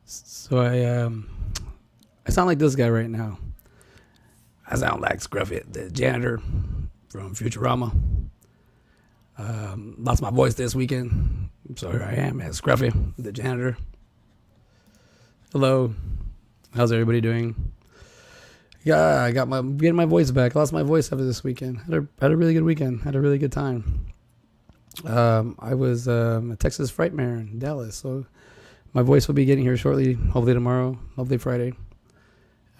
So I sound like this guy right now. I sound like Scruffy, the janitor from Futurama. Lost my voice this weekend, so here I am as Scruffy, the janitor. Hello, how's everybody doing? Yeah, getting my voice back. Lost my voice after this weekend. Had a really good weekend. Had a really good time. I was at Texas Frightmare in Dallas, so my voice will be getting here shortly. Hopefully tomorrow. Hopefully Friday.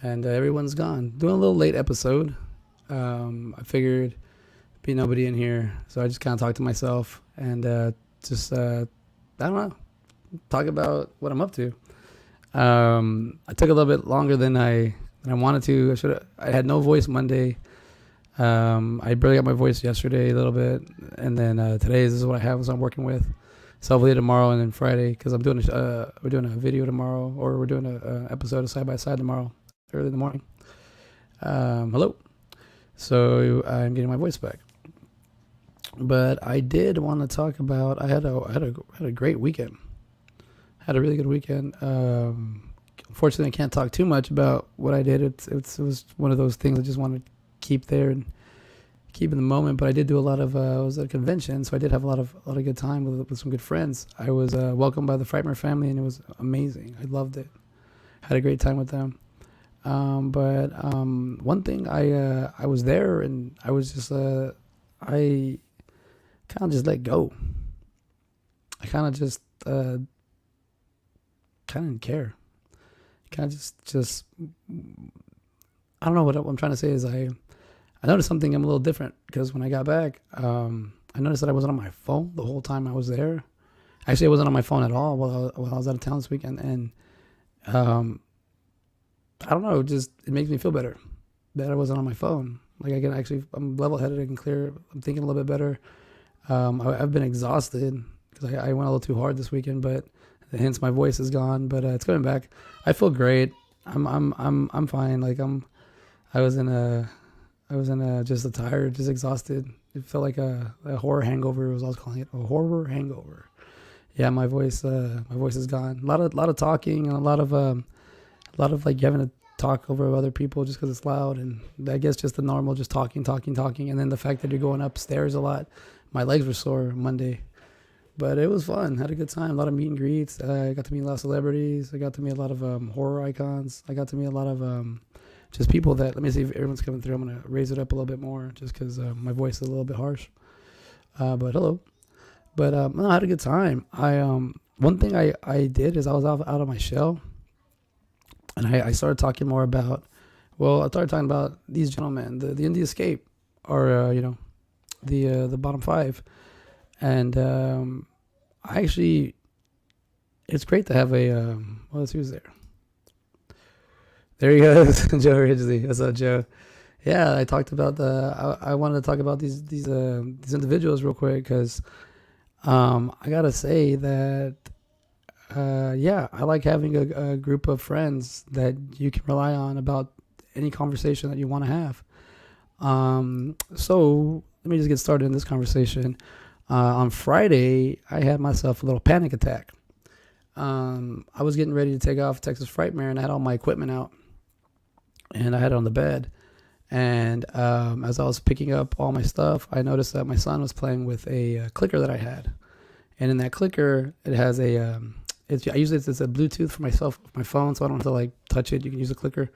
And everyone's gone. Doing a little late episode. I figured be nobody in here, so I just kind of talked to myself and I don't know, talk about what I'm up to. I took a little bit longer than I wanted to. I had no voice Monday. I barely got my voice yesterday a little bit, and then today this is what I have. So I'm working with. So hopefully tomorrow and then Friday, because we're doing a video tomorrow, or we're doing a episode of Side by Side tomorrow, early in the morning. Hello. So I'm getting my voice back, but I did want to talk about. I had a great weekend. Had a really good weekend. Unfortunately, I can't talk too much about what I did. It was one of those things I just wanted to keep there and keep in the moment. But I did do a lot of. I was at a convention, so I did have a lot of good time with some good friends. I was welcomed by the Frightmare family, and it was amazing. I loved it. Had a great time with them. But one thing I was there, and I was just I kind of just let go. I kind of just kind of didn't care. Kind of just I don't know what I'm trying to say is I noticed something. I'm a little different because when I got back, I noticed that I wasn't on my phone the whole time I was there. Actually, I wasn't on my phone at all while I was out of town this weekend, and I don't know, it makes me feel better that I wasn't on my phone. Like I'm level-headed, I can clear, I'm thinking a little bit better. I've been exhausted because I went a little too hard this weekend, but hence my voice is gone, but it's coming back. I feel great. I'm fine. Like I was in a just tired, just exhausted. It felt like a horror hangover. Was I was calling it a horror hangover. Yeah, my voice is gone. A lot of talking and a lot of like having to talk over other people just because it's loud, and I guess just the normal, just talking, and then the fact that you're going upstairs a lot. My legs were sore Monday, but it was fun. Had a good time. A lot of meet and greets. I got to meet a lot of celebrities. I got to meet a lot of horror icons. I got to meet a lot of just people that. Let me see if everyone's coming through. I'm gonna raise it up a little bit more just because my voice is a little bit harsh. But hello. But no, I had a good time. One thing I did is I was out of my shell. And I started talking more about, I started talking about these gentlemen, the Indie Escape, or the bottom five, and I actually, it's great to have a. Let's see who's there. There he goes, Joe Ridgely. What's up, Joe? Yeah, I talked about I wanted to talk about these individuals real quick because, I gotta say that. I like having a group of friends that you can rely on about any conversation that you want to have. So let me just get started in this conversation. On Friday, I had myself a little panic attack. I was getting ready to take off Texas Frightmare, and I had all my equipment out, and I had it on the bed. And as I was picking up all my stuff, I noticed that my son was playing with a clicker that I had, and in that clicker, it has a I use it as a Bluetooth for my phone, so I don't have to like touch it. You can use a clicker,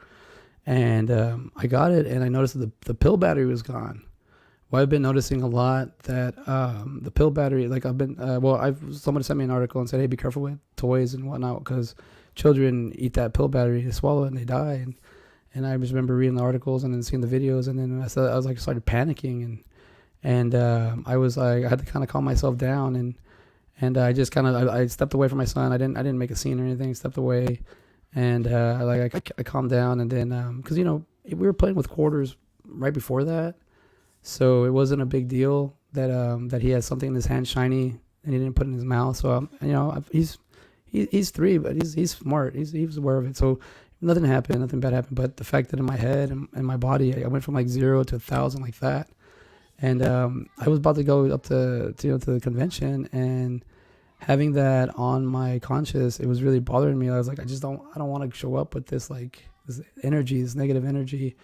and I got it, and I noticed that the pill battery was gone. Well, I've been noticing a lot that the pill battery, like somebody sent me an article and said, hey, be careful with toys and whatnot because children eat that pill battery, they swallow it, and they die. And I just remember reading the articles and then seeing the videos, and then I started panicking, and I was like, I had to kind of calm myself down, and I just I stepped away from my son. I didn't make a scene or anything. Stepped away, and I calmed down. And then because we were playing with quarters right before that, so it wasn't a big deal that he has something in his hand shiny and he didn't put it in his mouth. So he's 3, but he's smart. He's aware of it. So nothing happened. Nothing bad happened. But the fact that in my head and my body, I went from like 0 to 1,000 like that. And I was about to go up to the convention, and having that on my conscious, it was really bothering me. I was like, I don't want to show up with this like this energy, this negative energy.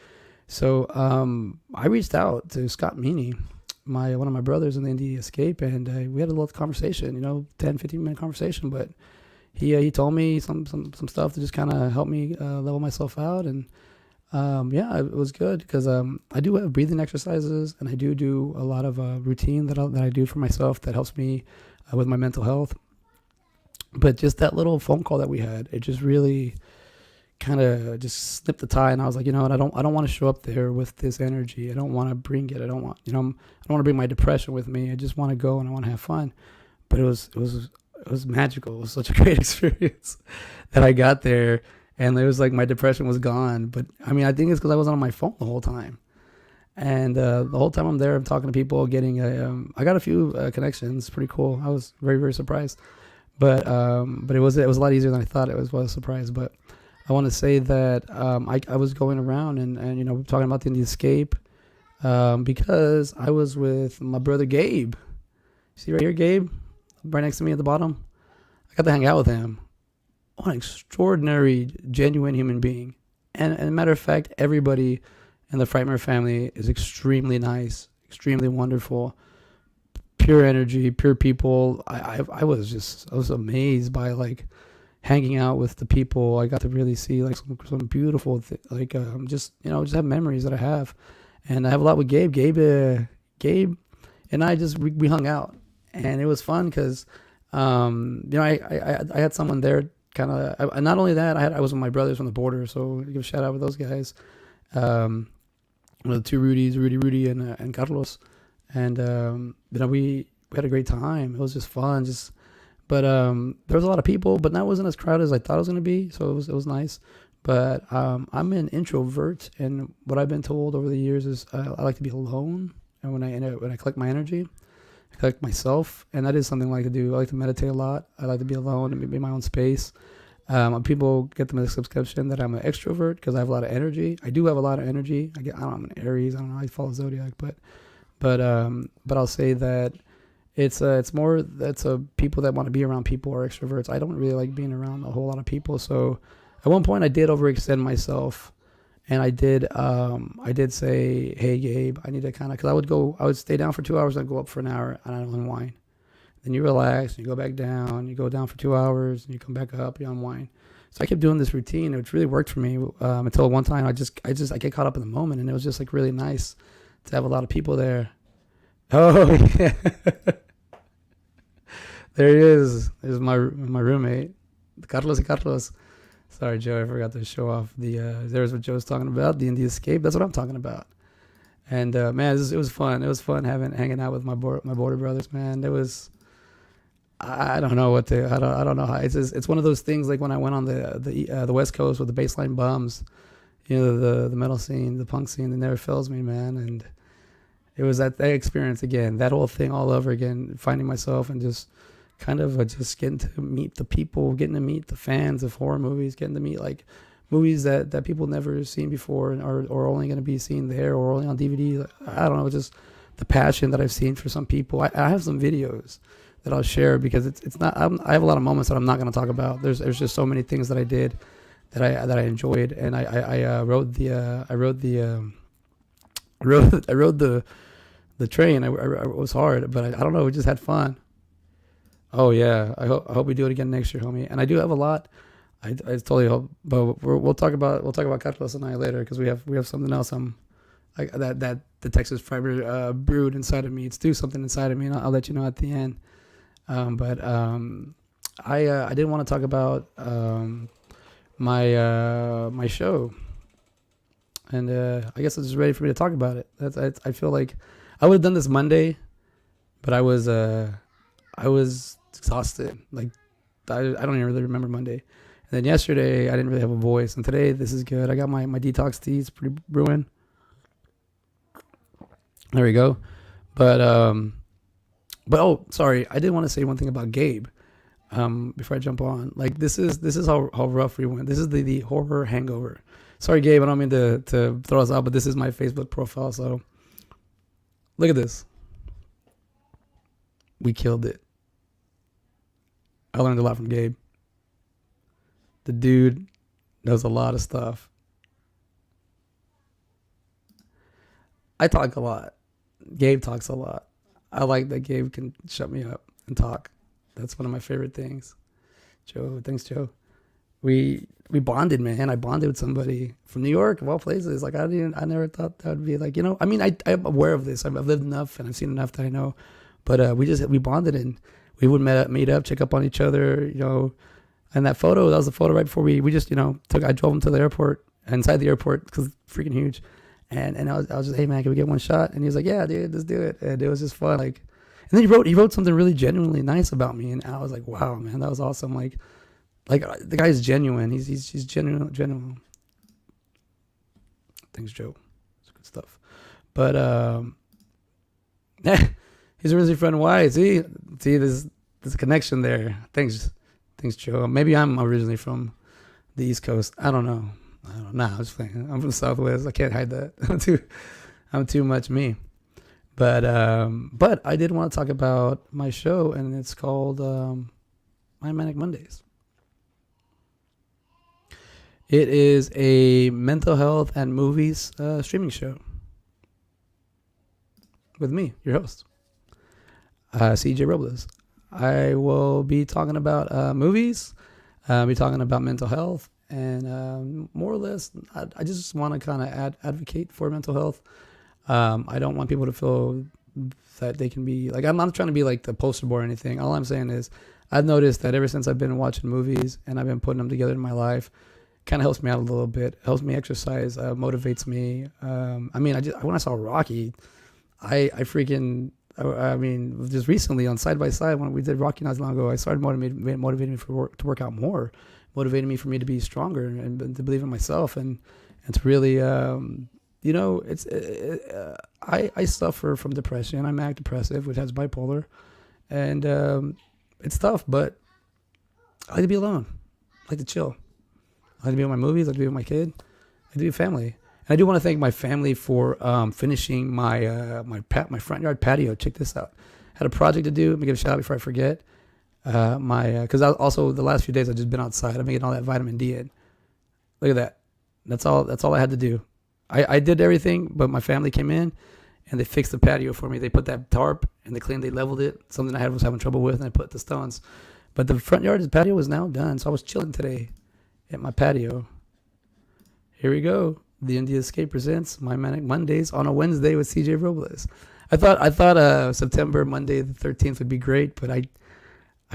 So I reached out to Scott Meany, one of my brothers in the Indie Escape, and we had a little conversation, 10-15 minute conversation. But he told me some stuff to just kind of help me level myself out, and yeah, it was good because I do have breathing exercises, and I do a lot of routine that I do for myself that helps me with my mental health. But just that little phone call that we had, it just really kind of just snipped the tie, and I was like, you know what, I don't want to show up there with this energy. I don't want to bring it. I don't want, I don't want to bring my depression with me. I just want to go and I want to have fun. But it was magical. It was such a great experience that I got there, and it was like my depression was gone. But I mean, I think it's because I wasn't on my phone the whole time. And the whole time I'm there, I'm talking to people, I got a few connections. Pretty cool. I was very, very surprised. But it was a lot easier than I thought it was a surprise. But I want to say that I was going around and talking about the escape because I was with my brother Gabe. See right here, Gabe, right next to me at the bottom. I got to hang out with him. What an extraordinary, genuine human being. And as a matter of fact, everybody in the Frightmare family is extremely nice, extremely wonderful, pure energy, pure people. I was amazed by like hanging out with the people. I got to really see like some beautiful just have memories that I have, and I have a lot with Gabe. Gabe and I we hung out, and it was fun because I had someone there kind of. And not only that, I was with my brothers from the border, so give a shout out with those guys. The two Rudies, Rudy, and Carlos, and we had a great time. It was just fun, but there was a lot of people, but that wasn't as crowded as I thought it was going to be, so it was nice. But I'm an introvert, and what I've been told over the years is I like to be alone, and when I collect my energy, I collect myself, and that is something I like to do. I like to meditate a lot. I like to be alone and be in my own space. People get the misconception that I'm an extrovert because I have a lot of energy. I do have a lot of energy. I'm an Aries. I don't know. I follow zodiac, but I'll say that it's more that's people that want to be around people or extroverts. I don't really like being around a whole lot of people. So at one point I did overextend myself, and I did say, hey Gabe, I need to because I would stay down for 2 hours and go up for an hour, and I'd unwind. Then you relax, and you go back down. You go down for 2 hours, and you come back up. You unwind. So I kept doing this routine, which really worked for me until one time I get caught up in the moment, and it was just like really nice to have a lot of people there. Oh yeah, there he is. There's my roommate, Carlos. Sorry, Joe, I forgot to show off there's what Joe's talking about, the Indie Escape. That's what I'm talking about. And man, it was fun. It was fun hanging out with my border brothers, man. It was. I don't know what to. I don't know how. It's one of those things like when I went on the West Coast with the baseline bums, the metal scene, the punk scene, that never fails me, man. And it was that experience again, that whole thing all over again, finding myself and just kind of just getting to meet the people, getting to meet the fans of horror movies, getting to meet like movies that people never seen before or only going to be seen there or only on DVD. I don't know, just the passion that I've seen for some people. I have some videos that I'll share because it's not. I have a lot of moments that I'm not going to talk about. There's just so many things that I did that I enjoyed, and I rode the train. It was hard, but I don't know. We just had fun. Oh yeah, I hope we do it again next year, homie. And I do have a lot. I totally hope, but we'll talk about Carlos and I later because we have something else. That the Texas fiber brewed inside of me. It's do something inside of me, and I'll let you know at the end. I didn't want to talk about my show, and I guess it's just ready for me to talk about it. I feel like I would have done this Monday, but I was exhausted. Like I don't even really remember Monday. And then yesterday I didn't really have a voice, and today this is good. I got my detox tea. It's pretty brewing. There we go. But oh, sorry, I did want to say one thing about Gabe before I jump on. Like this is how rough we went. This is the horror hangover. Sorry, Gabe, I don't mean to throw us out, but this is my Facebook profile. So look at this. We killed it. I learned a lot from Gabe. The dude knows a lot of stuff. I talk a lot. Gabe talks a lot. I like that Gabe can shut me up and talk. That's one of my favorite things. Joe, thanks, Joe. We bonded, man. I bonded with somebody from New York, of all places. Like I never thought that would be like, I mean, I'm aware of this. I've lived enough and I've seen enough that I know. But we bonded and we would meet up, check up on each other, And that was the photo right before we just, I drove him to the airport, inside the airport, because it's freaking huge. And I was just, hey man, can we get one shot? And he was like, yeah, dude, let's do it. And it was just fun. Like, and then he wrote something really genuinely nice about me. And I was like, wow, man, that was awesome. Like the guy's genuine. He's genuine. Thanks, Joe. It's good stuff. But, he's originally from Hawaii. See, there's a connection there. Thanks, Joe. Maybe I'm originally from the East Coast. I don't know. Nah, I was playing. I'm from Southwest. I can't hide that. I'm too much me. But I did want to talk about my show, and it's called My Manic Mondayz. It is a mental health and movies streaming show with me, your host, CJ Robles. I will be talking about movies. Be talking about mental health. And more or less, I just want to kind of advocate for mental health. I don't want people to feel that they can be like, I'm not trying to be like the poster boy or anything. All I'm saying is I've noticed that ever since I've been watching movies and I've been putting them together in my life, kind of helps me out a little bit, helps me exercise, motivates me. I mean, when I saw Rocky, I mean, just recently on Side by Side, when we did Rocky not long ago, I started motivating me to work out more, motivating me for me to be stronger and to believe in myself and to really, I suffer from depression. I'm manic depressive, which has bipolar, and it's tough, but I like to be alone. I like to chill. I like to be with my movies. I like to be with my kid. I like to be with family. And I do want to thank my family for finishing my front yard patio. Check this out. Had a project to do. Let me give a shout out before I forget. Because also the last few days I've just been outside. I'm getting all that vitamin D in. Look at that. That's all I had to do. I did everything, but my family came in and they fixed the patio for me. They put that tarp and they leveled it. Something I was having trouble with, and I put the stones. But the front yard, the patio was now done. So I was chilling today at my patio. Here we go. The India Escape presents My Manic Mondayz on a Wednesday with CJ Robles. I thought September Monday the 13th would be great, but I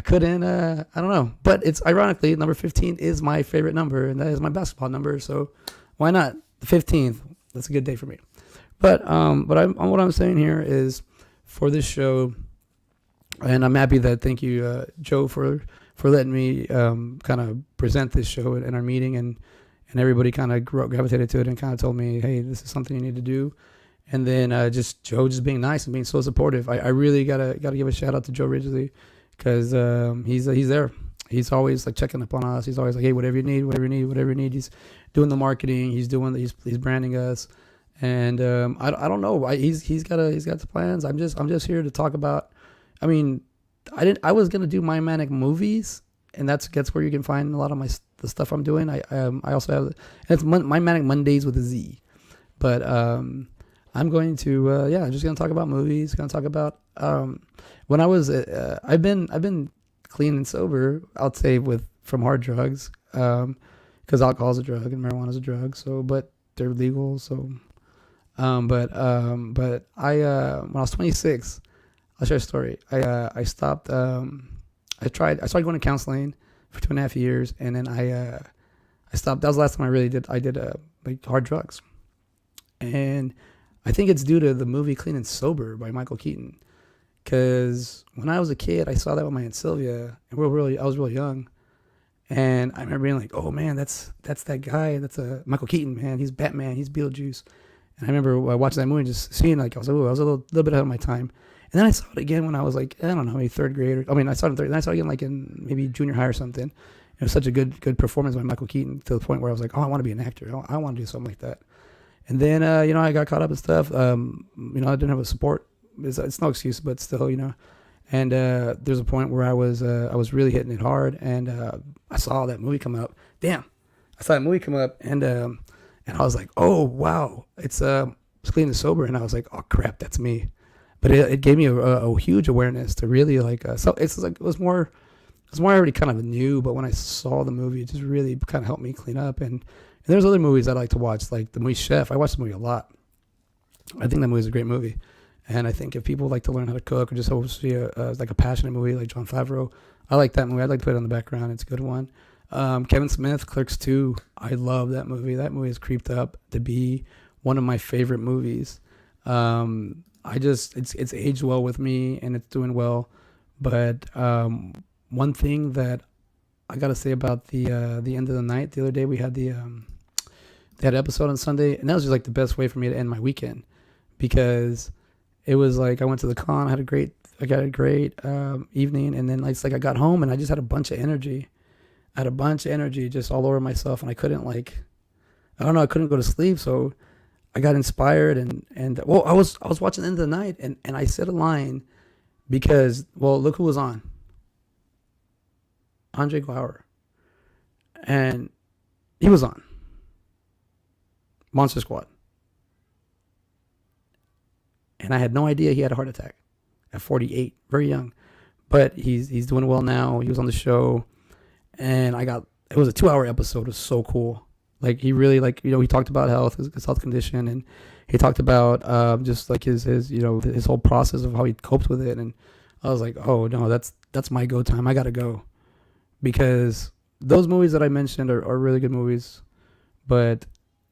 couldn't. I don't know. But it's ironically number 15 is my favorite number, and that is my basketball number. So why not the 15th? That's a good day for me. But what I'm saying here is for this show, and I'm happy that thank you Joe for letting me kind of present this show in our meeting, and everybody kind of gravitated to it and kind of told me, hey, this is something you need to do. And then Joe just being nice and being so supportive. I really gotta give a shout out to Joe Ridgely, because he's there. He's always like checking up on us. He's always like, hey, whatever you need. He's doing the marketing. He's branding us. And I don't know. He's got the plans. I'm just here to talk about. I mean, I was gonna do My Manic Movies, and that's where you can find a lot of the stuff I'm doing. I also have, and it's My Manic Mondayz with a Z, but I'm going to I'm just gonna talk about movies. Gonna talk about when I was I've been clean and sober, I'll say, from hard drugs, because alcohol is a drug and marijuana is a drug. So, but they're legal. So, but I when I was 26, I'll share a story. I stopped. I started going to counseling for 2.5 years, and then I stopped. That was the last time I did like hard drugs, and I think it's due to the movie Clean and Sober by Michael Keaton. Because when I was a kid, I saw that with my Aunt Sylvia, and I was really young, and I remember being like, "Oh man, that's that guy. That's Michael Keaton, man. He's Batman. He's Beetlejuice." And I remember watching that movie and just seeing, like, I was a little bit ahead of my time. And then I saw it again when I was like, I don't know, maybe third grade. I saw it in third. Then I saw it again like in maybe junior high or something. It was such a good performance by Michael Keaton, to the point where I was like, oh, I want to be an actor. I want to do something like that. And then I got caught up in stuff. I didn't have a support. It's no excuse, but still, And there's a point where I was really hitting it hard, and I saw that movie come up. Damn, I saw that movie come up, and I was like, oh wow, it's Clean and Sober, and I was like, oh crap, that's me. But it gave me a huge awareness to really like. So it's like it was more I already kind of knew, but when I saw the movie, it just really kind of helped me clean up. And there's other movies I like to watch, like the movie Chef. I watch the movie a lot. I think that movie is a great movie. And I think if people like to learn how to cook or just hope to see like a passionate movie like Jon Favreau, I like that movie. I'd like to put it on the background. It's a good one. Kevin Smith, Clerks 2. I love that movie. That movie has creeped up to be one of my favorite movies. It's aged well with me and it's doing well. But one thing that I gotta say about the end of the night, the other day we had they had an episode on Sunday, and that was just like the best way for me to end my weekend, because it was like I went to the con, I got a great evening, and then it's like I got home and I just had a bunch of energy. I had a bunch of energy just all over myself, and I couldn't I couldn't go to sleep, so I got inspired and I was watching the end of the night, and I said a line because look who was on. Andre Glauer. And he was on Monster Squad. And I had no idea he had a heart attack at 48, very young. But he's doing well now. He was on the show, and it was a 2-hour episode. It was so cool. Like he really he talked about his health condition, and he talked about just like his whole process of how he coped with it. And I was like, oh no, that's my go time. I gotta go, because those movies that I mentioned are really good movies, but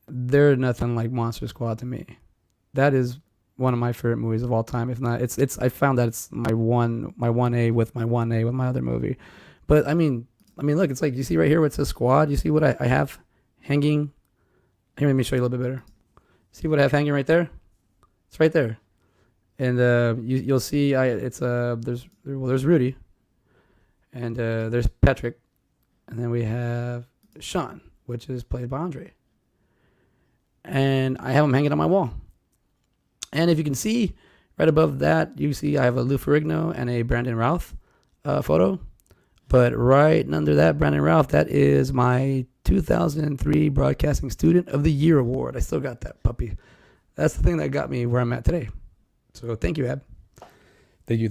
they're nothing like Monster Squad to me. That is one of my favorite movies of all time. If not, it's I found that it's my 1A with my other movie. But I mean, look, it's like, you see right here where it says Squad. You see what I have hanging? Here, let me show you a little bit better. See what I have hanging right there? It's right there. And you'll see there's Rudy, and there's Patrick, and then we have Sean, which is played by Andre. And I have them hanging on my wall. And if you can see right above that, you see I have a Lou Ferrigno and a Brandon Routh photo. But right under that Brandon Routh, that is my 2003 Broadcasting Student of the Year award. I still got that puppy. That's the thing that got me where I'm at today. So thank you, Ab. Thank you.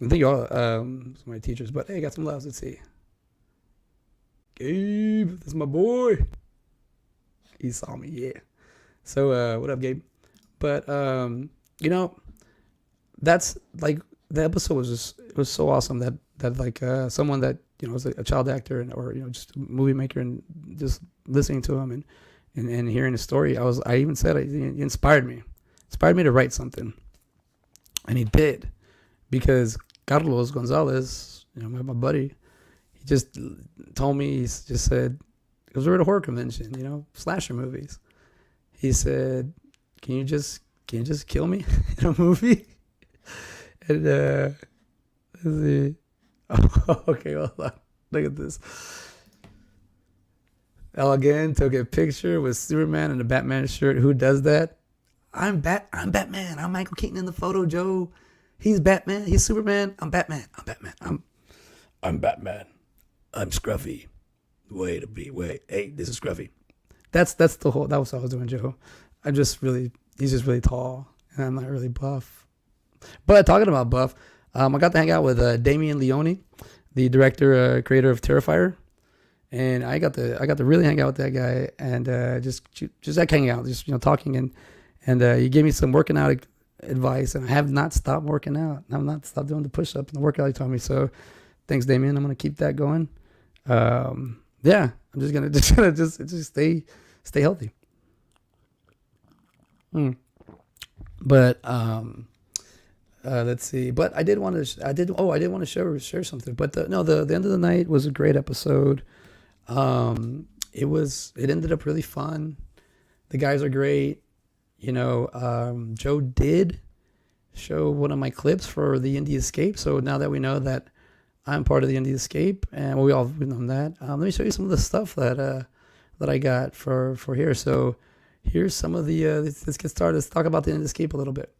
And thank you all, my teachers. But hey, got some loves. Let's see. Gabe, this is my boy. He saw me, yeah. So what up, Gabe? But that's like, the episode was so awesome that like someone that was a child actor or just a movie maker, and just listening to him and hearing his story, I even said he inspired me to write something, and he did, because Carlos Gonzalez, my buddy, he just told me, he just said, because we're at a horror convention, slasher movies. He said, can you just kill me in a movie? And let's see. Oh, okay, hold on. Look at this. Again, took a picture with Superman in a Batman shirt. Who does that? I'm Batman. I'm Michael Keaton in the photo, Joe. He's Batman. He's Superman. I'm Batman. I'm Batman. I'm Scruffy. Wait. Hey, this is Scruffy. That was what I was doing, Joe. He's just really tall, and I'm not really buff. But talking about buff, I got to hang out with Damien Leone, the director, creator of Terrifier, and I got to really hang out with that guy, and just like hanging out, just talking, and he gave me some working out advice, and I have not stopped working out. I've not stopped doing the push-ups and the workout he taught me. So thanks, Damien. I'm gonna keep that going. Yeah, I'm just gonna stay healthy. But let's see. But I did want to share something. But the end of the night was a great episode. It ended up really fun. The guys are great. Joe did show one of my clips for the Indie Escape. So now that we know that I'm part of the Indie Escape, and we all know that, let me show you some of the stuff that I got for here. So here's some of the. Let's get started. Let's talk about the Indie Escape a little bit.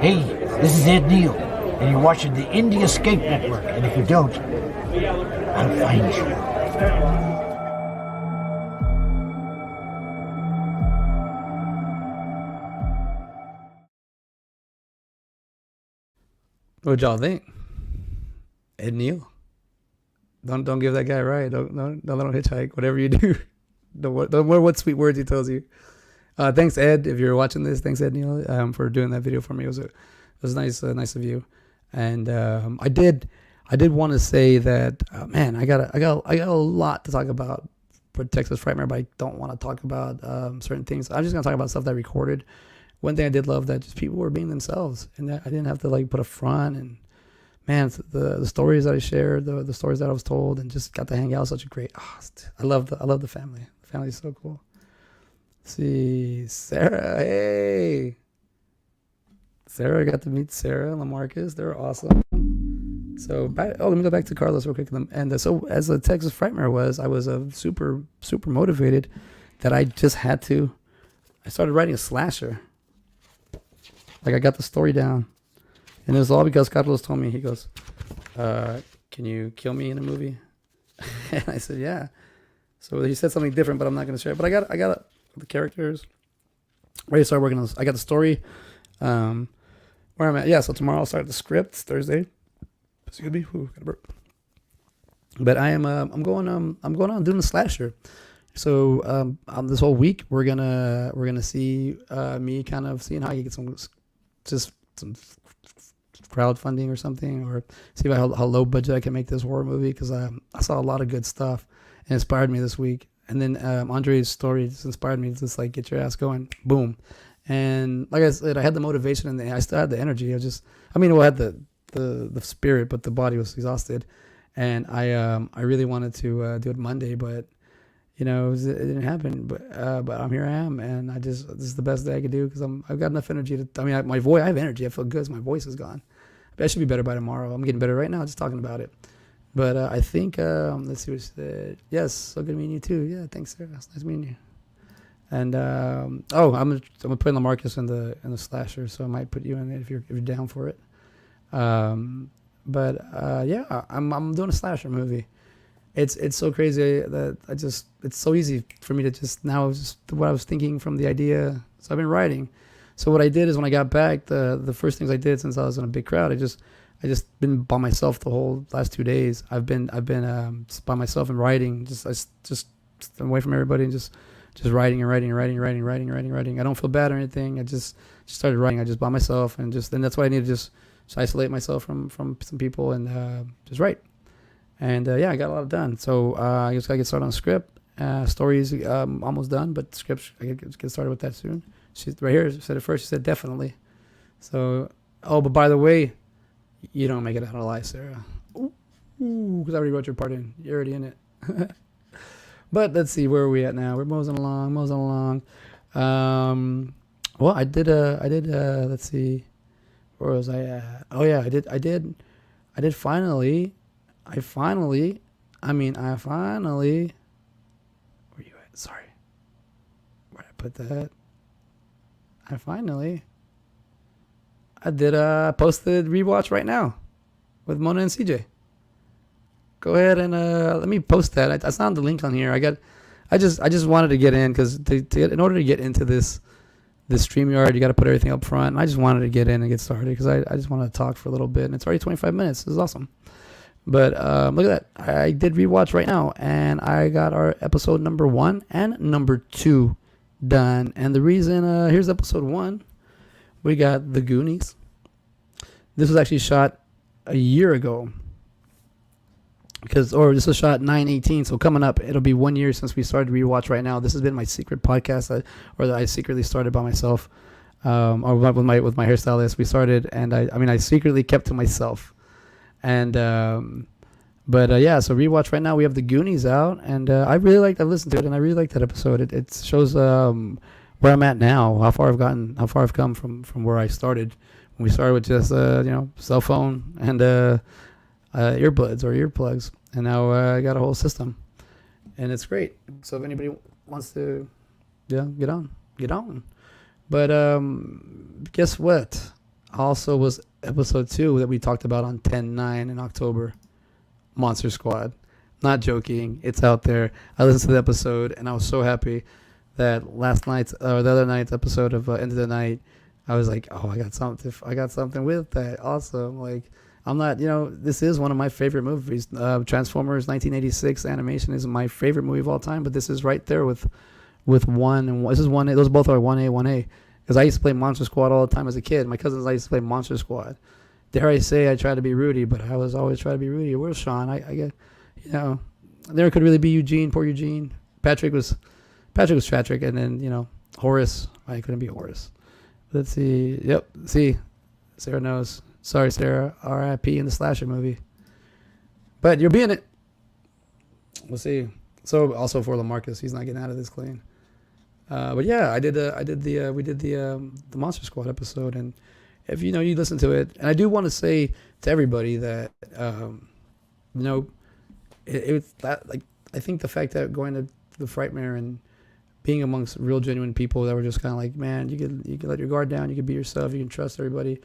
Hey, this is Ed Neal, and you're watching the Indie Escape Network. And if you don't, I'll find you. What y'all think? Ed Neal. Don't give that guy a ride. Don't let him hitchhike. Whatever you do, don't worry what sweet words he tells you. Thanks, Ed, if you're watching this. Thanks, Ed Neal, for doing that video for me. It was nice of you. And I did want to say that man, I got a lot to talk about for Texas Frightmare, but I don't want to talk about certain things. I'm just gonna talk about stuff that I recorded. One thing I did love that just people were being themselves, and that I didn't have to like put a front. And man, the stories that I shared, the stories that I was told, and just got to hang out. Such a great. I love the family. The family's so cool. Let's see, Sarah. Hey, Sarah. I got to meet Sarah and LaMarcus. They're awesome. So, let me go back to Carlos real quick. And so, as the Texas Frightmare was, I was super motivated that I just had to. I started writing a slasher. Like I got the story down, and it was all because Carlos told me. He goes, "Can you kill me in a movie?" And I said, "Yeah." So he said something different, but I'm not going to share it. But I got the characters. Ready to start working on this. I got the story. Where I'm at. Yeah. So tomorrow I'll start the script. It's Thursday. Excuse me. Ooh, got a burp. But I'm going on doing the slasher. So this whole week we're gonna see me kind of seeing how you get some crowdfunding or something, or see how low budget I can make this horror movie, because I saw a lot of good stuff and inspired me this week. And then Andre's story just inspired me to just like get your ass going, boom. And like I said, I had the motivation and I still had the energy. I had the spirit, but the body was exhausted. And I really wanted to do it Monday, but it didn't happen. But I'm here. I am, and this is the best day I could do, because I've got enough energy to. My voice. I have energy. I feel good. So my voice is gone. But I should be better by tomorrow. I'm getting better right now, just talking about it. But I think let's see what she said. Yes, so good meeting you too. Yeah, thanks, Sarah. It's nice meeting you. And I'm gonna put in LaMarcus in the slasher, so I might put you in it if you're down for it. But I'm doing a slasher movie. It's so crazy that it's so easy for me to just now, just what I was thinking from the idea. So I've been writing. So what I did is when I got back, the first things I did, since I was in a big crowd, I just been by myself the whole last 2 days. I've been just by myself and writing, just away from everybody, and just writing and writing. I don't feel bad or anything. I just started writing. I just by myself, and that's why I need to just isolate myself from some people and just write. And I got a lot done. So I just gotta get started on the script. Stories almost done, but scripts I get started with that soon. She's right here. She said it first. She said definitely. So but by the way, you don't make it out alive, Sarah. Ooh, because I already wrote your part in. You're already in it. But let's see, where are we at now? We're moseying along. Well, I did. Let's see, where was I at? Oh yeah, I did finally. I finally. Where you at? Sorry. Where did I put that? I did posted rewatch right now with Mona and CJ. Go ahead and let me post that. I found the link on here. I just wanted to get in, because in order to get into this StreamYard, you got to put everything up front. And I just wanted to get in and get started, because I just wanted to talk for a little bit, and it's already 25 minutes. This is awesome. But look at that. I did rewatch right now, and I got our episode number 1 and number 2 done. And the reason, here's episode 1. We got The Goonies. This was actually shot a year ago. This was shot 9/18, so coming up, it'll be 1 year since we started rewatch right now. This has been my secret podcast that I secretly started by myself, or with my hairstylist. We started, and I secretly kept to myself. And so rewatch right now. We have The Goonies out, and I listened to it, and I really like that episode. It shows where I'm at now, how far I've come from where I started. When we started with just cell phone and earbuds or earplugs, and now I got a whole system, and it's great. So if anybody wants to, get on. But guess what? Also was episode 2 that we talked about on 10/9 in October. Monster Squad. Not joking. It's out there. I listened to the episode and I was so happy that last night's or the other night's episode of End of the Night, I was like, oh, I got something with that. Awesome. Like, I'm not, this is one of my favorite movies. Transformers 1986 animation is my favorite movie of all time, but this is right there with one and one. This is 1A. Those both are 1A, 1A. Because I used to play Monster Squad all the time as a kid. My cousins, I used to play Monster Squad. Dare I say I tried to be Rudy, but I was always trying to be Rudy. Where's Sean? I get, there could really be Eugene, poor Eugene. Patrick was Patrick, and then, Horace. I couldn't be Horace. Let's see. Yep. See, Sarah knows. Sorry, Sarah. R.I.P. in the slasher movie. But you'll be in it. We'll see. So also for LaMarcus, he's not getting out of this clean. But yeah, we did the Monster Squad episode, and if you listen to it, and I do want to say to everybody that it's that, like, I think the fact that going to the Frightmare and being amongst real genuine people that were just kind of like, man, you can let your guard down, you can be yourself, you can trust everybody,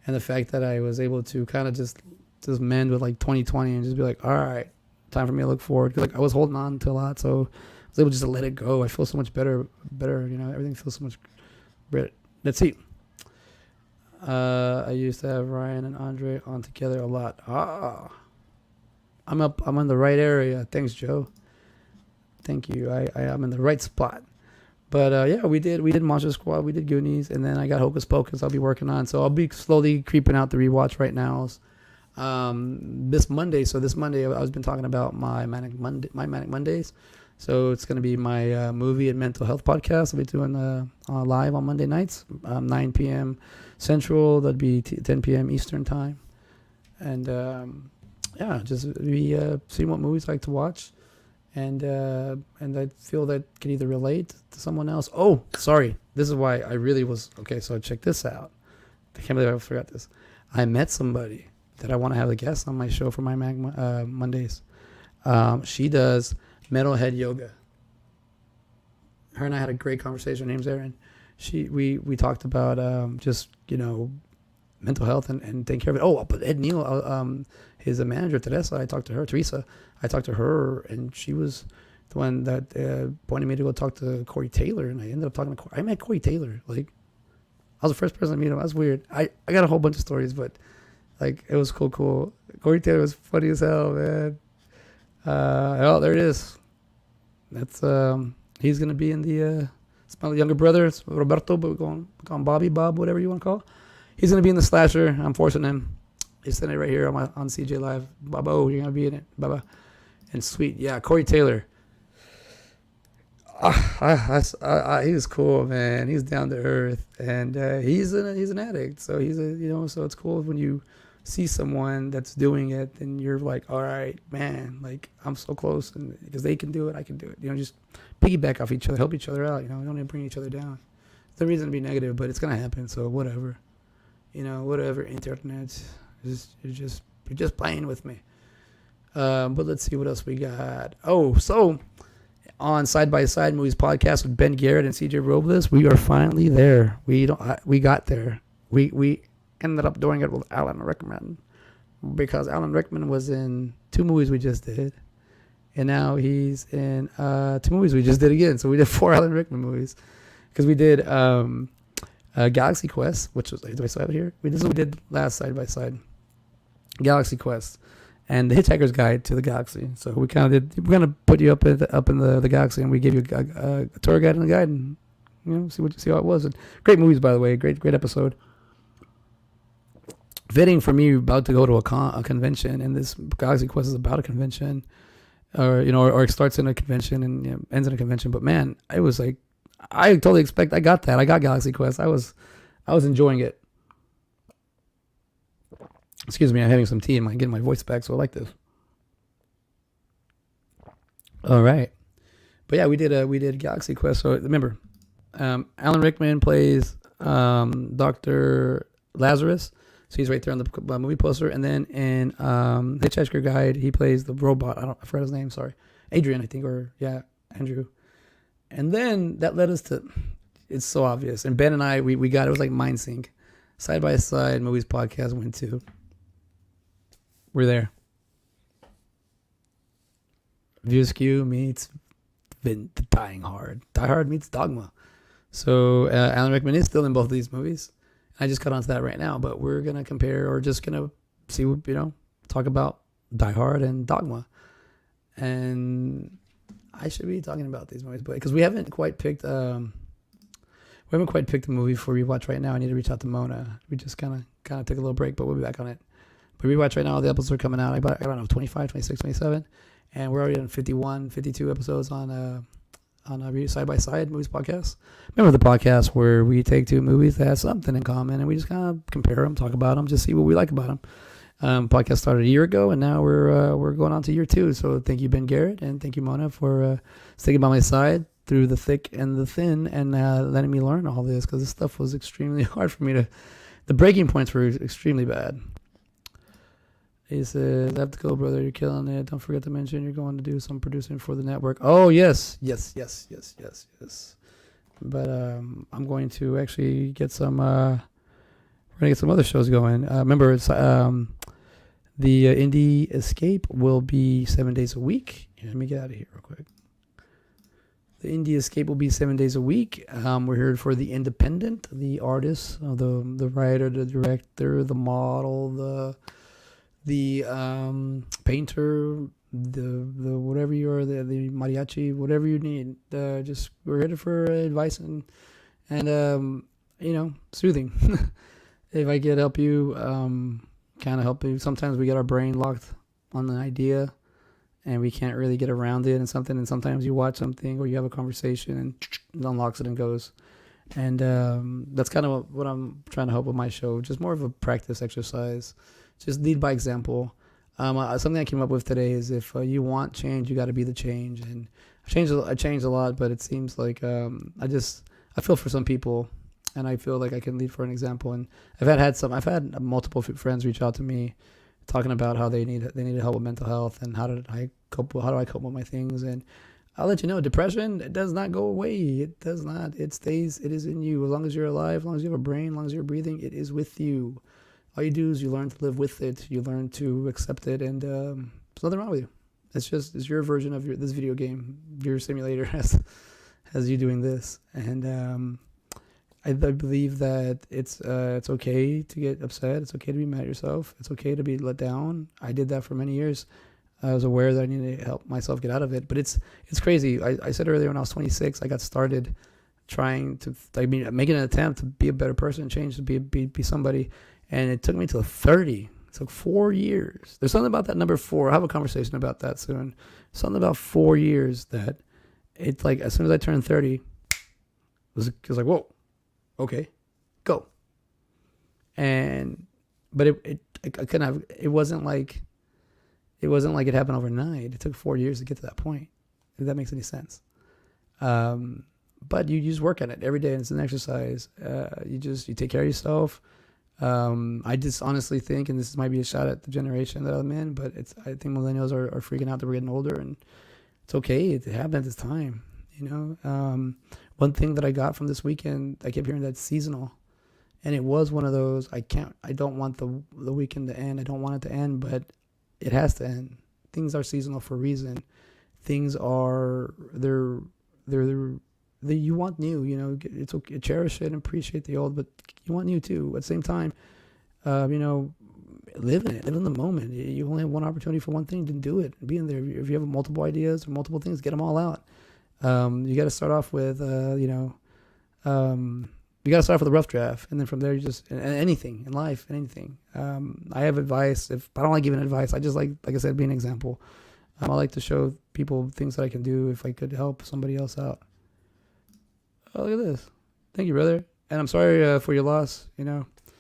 and the fact that I was able to kind of just mend with like 2020 and just be like, all right, time for me to look forward. 'Cause, like, I was holding on to a lot, so I was able just to let it go. I feel so much better. Everything feels so much better. Let's see. I used to have Ryan and Andre on together a lot. I'm in the right area. Thanks, Joe. Thank you. I'm in the right spot. But yeah, we did Monster Squad, we did Goonies, and then I got Hocus Pocus I'll be working on. So I'll be slowly creeping out the rewatch right now. This Monday I've been talking about my Manic Mondayz. So it's going to be my movie and mental health podcast. I'll be doing live on Monday nights, 9 p.m. Central. That'd be 10 p.m. Eastern time. And yeah, just be seeing what movies I like to watch. And I feel that can either relate to someone else. Oh, sorry. This is why I really was... Okay, so check this out. I can't believe I forgot this. I met somebody that I want to have a guest on my show for my Mondays. She does metalhead yoga. Her and I had a great conversation. Her name's Erin. We talked about just mental health and taking care of it. Oh, but Ed Neal, his manager Teresa. I talked to her, and she was the one that pointed me to go talk to Corey Taylor, and I ended up talking to Corey. I met Corey Taylor. Like, I was the first person to meet him. That's weird. I got a whole bunch of stories, but like, it was cool. Corey Taylor was funny as hell, man. Oh, there it is. That's he's gonna be in the it's my younger brother, it's Roberto, but we're going to call him Bob, whatever you want to call. He's gonna be in the slasher. I'm forcing him. He's sitting right here on CJ Live. Babo, you're gonna be in it, Baba. And sweet, yeah, Corey Taylor. He was cool, man. He's down to earth, and he's an addict. So so it's cool when you see someone that's doing it, and you're like, all right, man, like, I'm so close, and because they can do it, I can do it. Just piggyback off each other, help each other out. We don't even bring each other down. There's no reason to be negative, but it's gonna happen. So whatever, whatever. Internet, you're just playing with me. But let's see what else we got. Oh, so on Side by Side Movies podcast with Ben Garrett and CJ Robles, we are finally there. We got there. We ended up doing it with Alan Rickman, because Alan Rickman was in 2 movies we just did, and now he's in 2 movies we just did again. So we did 4 Alan Rickman movies, because we did Galaxy Quest, which was, do I still have it here? This is what we did last Side by Side. Galaxy Quest and The Hitchhiker's Guide to the Galaxy. So we're gonna put you up in the galaxy, and we give you a tour guide and a guide, and see how it was. And great movies, by the way. Great episode. Fitting for me, about to go to a convention, and this Galaxy Quest is about a convention, or it starts in a convention and ends in a convention. But man, it was like, I totally expect. I got Galaxy Quest. I was enjoying it. Excuse me, I'm having some tea and I'm getting my voice back, so I like this. All right, but yeah, we did Galaxy Quest. So remember, Alan Rickman plays Dr. Lazarus. So he's right there on the movie poster. And then in Hitchhiker Guide, he plays the robot. I forgot his name. Sorry, Adrian, I think, Andrew. And then that led us to, it's so obvious. And Ben and I, we got, it was like mind sync. Side by Side Movies podcast went to. We're there. View Askew meets The Dying Hard. Die Hard meets Dogma. So Alan Rickman is still in both of these movies. I just got onto that right now, but we're gonna compare, or just gonna see what talk about Die Hard and Dogma. And I should be talking about these movies, but because we haven't quite picked a movie for rewatch right now. I need to reach out to Mona. We just kind of took a little break, but we'll be back on it. But rewatch right now, all the episodes are coming out. I don't know, 25, 26, 27. And we're already on 51, 52 episodes on Side by Side Movies podcast. Remember the podcast where we take two movies that have something in common and we just kind of compare them, talk about them, just see what we like about them. Podcast started a year ago, and now we're going on to year 2. So thank you, Ben Garrett, and thank you, Mona, for sticking by my side through the thick and the thin, and letting me learn all this, because this stuff was extremely hard for me to. The breaking points were extremely bad. He says, I have to go, brother. You're killing it. Don't forget to mention you're going to do some producing for the network. Oh, yes. But I'm going to actually get some, we're going to get some other shows going. Remember, it's, the Indie Escape will be 7 days a week. Let me get out of here real quick. The Indie Escape will be 7 days a week. We're here for the independent, the artist, the writer, the director, the model, the painter, the whatever you are, the mariachi, whatever you need. Just we're here for advice and soothing. If I could help you, kind of help you. Sometimes we get our brain locked on an idea and we can't really get around it and something. And sometimes you watch something or you have a conversation and it unlocks it and goes. And that's kind of what I'm trying to help with my show. Just more of a practice exercise. Just lead by example. Something I came up with today is if you want change, you got to be the change. And I changed a lot, but it seems like I feel for some people, and I feel like I can lead for an example. And I've had multiple friends reach out to me, talking about how they needed help with mental health and how do I cope with my things. And I'll let you know, depression, it does not go away. It does not. It stays. It is in you. As long as you're alive, as long as you have a brain, as long as you're breathing, it is with you. All you do is you learn to live with it. You learn to accept it, and there's nothing wrong with you. It's your version of this video game. Your simulator has you doing this, and I believe that it's okay to get upset. It's okay to be mad at yourself. It's okay to be let down. I did that for many years. I was aware that I needed to help myself get out of it, but it's crazy. I said earlier when I was 26, I got started making an attempt to be a better person, change, to be somebody. And it took me till 30. It took 4 years. There's something about that number 4. I'll have a conversation about that soon. Something about 4 years that it's like as soon as I turned 30, it was like, whoa, okay, go. But it wasn't like it happened overnight. It took 4 years to get to that point, if that makes any sense. But you just work at it every day, and it's an exercise. You take care of yourself. I just honestly think, and this might be a shot at the generation that I'm in, but I think millennials are freaking out that we're getting older, and it's okay. It happens. It's time. One thing that I got from this weekend, I kept hearing that it's seasonal, and it was one of those. I don't want the weekend to end. I don't want it to end, but it has to end. Things are seasonal for a reason. Things are you want new, it's okay, cherish it and appreciate the old, but you want new too. At the same time, live in it, live in the moment. You only have one opportunity for one thing, then do it. Be in there. If you have multiple ideas or multiple things, get them all out. You got to start off with, you got to start off with a rough draft, and then from there you just, anything in life, anything. I have advice. If I don't like giving advice, I just like I said, be an example. I like to show people things that I can do if I could help somebody else out. Oh, look at this. Thank you, brother. And I'm sorry for your loss.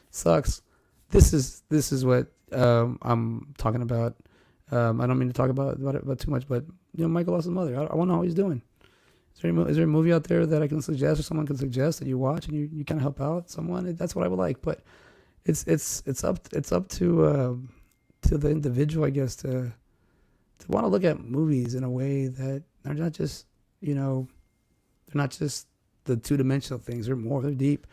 Sucks. This is what I'm talking about. I don't mean to talk about it too much, but Michael lost his mother. I want to know how he's doing. Is there a movie out there that I can suggest or someone can suggest that you watch and you kind of help out someone? That's what I would like. But it's up to the individual, I guess, to want to look at movies in a way that they're not just they're not just the two-dimensional things. They're deep.